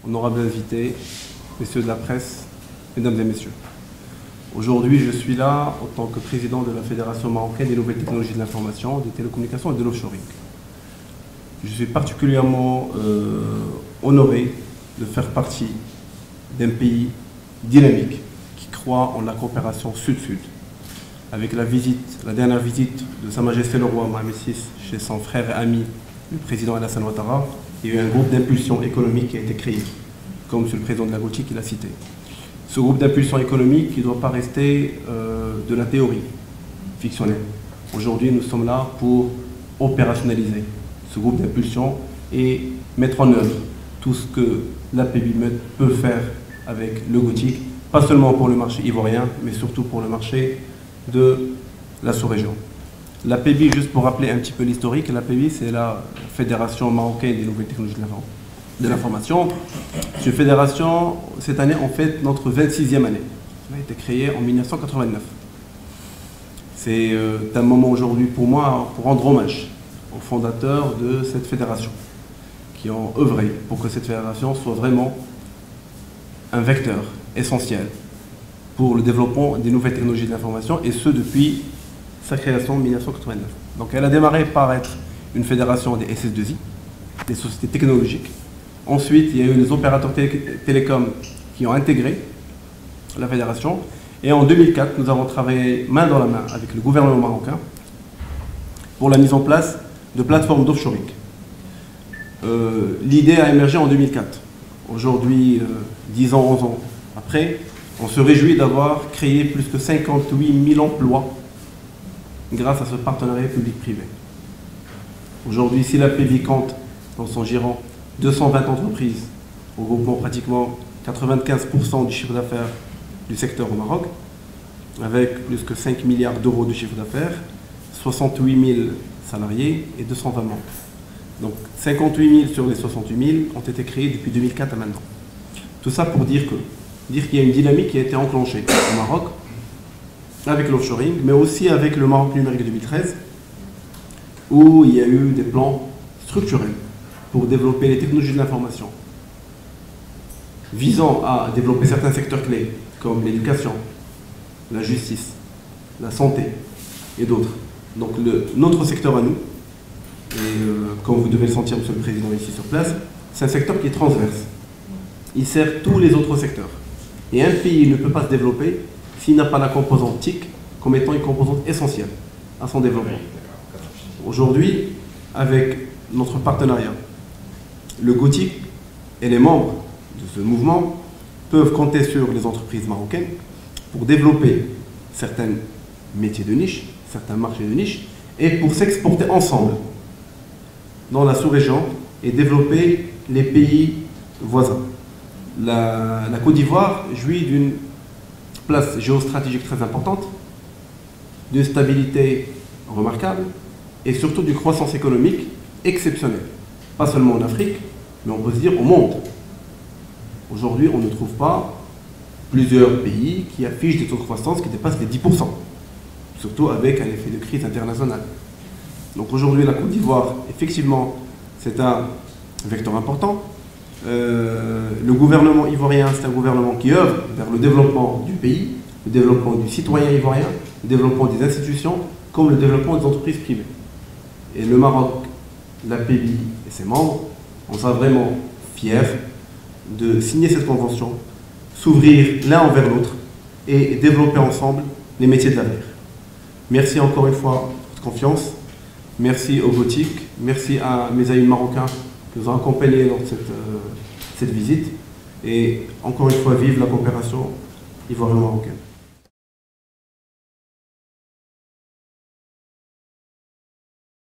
honorables invités, messieurs de la presse, mesdames et messieurs. Aujourd'hui, je suis là en tant que président de la Fédération marocaine des nouvelles technologies de l'information, des télécommunications et de l'offshoring. Je suis particulièrement honoré de faire partie d'un pays dynamique qui croit en la coopération sud-sud. Avec la dernière visite de Sa Majesté le Roi Mohamed VI chez son frère et ami, le président Alassane Ouattara, il y a eu un groupe d'impulsion économique qui a été créé, comme M. le président de la Gautique l'a cité. Ce groupe d'impulsion économique ne doit pas rester de la théorie fictionnelle. Aujourd'hui, nous sommes là pour opérationnaliser ce groupe d'impulsion et mettre en œuvre tout ce que l'APEBI peut faire avec le Gautique, pas seulement pour le marché ivoirien, mais surtout pour le marché de la sous-région. L'APEBI, juste pour rappeler un petit peu l'historique, l'APEBI c'est la Fédération marocaine des nouvelles technologies de l'information. C'est une fédération, cette année on fête notre 26e année. Elle a été créée en 1989. C'est un moment aujourd'hui pour moi pour rendre hommage aux fondateurs de cette fédération qui ont œuvré pour que cette fédération soit vraiment un vecteur essentiel pour le développement des nouvelles technologies de l'information, et ce depuis sa création en 1989. Donc elle a démarré par être une fédération des SS2I, des sociétés technologiques. Ensuite, il y a eu les opérateurs télécoms qui ont intégré la fédération. Et en 2004, nous avons travaillé main dans la main avec le gouvernement marocain pour la mise en place de plateformes d'offshoring. L'idée a émergé en 2004. Aujourd'hui, 10 ans, 11 ans après, on se réjouit d'avoir créé plus que 58 000 emplois grâce à ce partenariat public-privé. Aujourd'hui, si l'APEBI compte dans son giron 220 entreprises, regroupant pratiquement 95% du chiffre d'affaires du secteur au Maroc, avec plus que 5 milliards d'euros de chiffre d'affaires, 68 000 salariés et 220 membres. Donc 58 000 sur les 68 000 ont été créés depuis 2004 à maintenant. Tout ça pour dire qu'il y a une dynamique qui a été enclenchée au Maroc avec l'offshoring, mais aussi avec le Maroc numérique 2013, où il y a eu des plans structurels pour développer les technologies de l'information, visant à développer certains secteurs clés, comme l'éducation, la justice, la santé et d'autres. Donc notre secteur à nous, et comme vous devez le sentir, Monsieur le Président, ici sur place, c'est un secteur qui est transverse. Il sert tous les autres secteurs. Et un pays ne peut pas se développer s'il n'a pas la composante TIC comme étant une composante essentielle à son développement. Aujourd'hui, avec notre partenariat, le Gautique et les membres de ce mouvement peuvent compter sur les entreprises marocaines pour développer certains métiers de niche, certains marchés de niche, et pour s'exporter ensemble dans la sous-région et développer les pays voisins. La Côte d'Ivoire jouit d'une place géostratégique très importante, d'une stabilité remarquable et surtout d'une croissance économique exceptionnelle. Pas seulement en Afrique, mais on peut se dire au monde. Aujourd'hui, on ne trouve pas plusieurs pays qui affichent des taux de croissance qui dépassent les 10%, surtout avec un effet de crise internationale. Donc aujourd'hui, la Côte d'Ivoire, effectivement, c'est un vecteur important. Le gouvernement ivoirien, c'est un gouvernement qui œuvre vers le développement du pays, le développement du citoyen ivoirien, le développement des institutions, comme le développement des entreprises privées. Et le Maroc, l'APEBI et ses membres, on sera vraiment fiers de signer cette convention, s'ouvrir l'un envers l'autre et développer ensemble les métiers de l'avenir. Merci encore une fois pour votre confiance. Merci au Gautique, merci à mes amis marocains qui nous ont accompagnés dans cette visite. Et encore une fois, vive la coopération ivoiro-marocaine.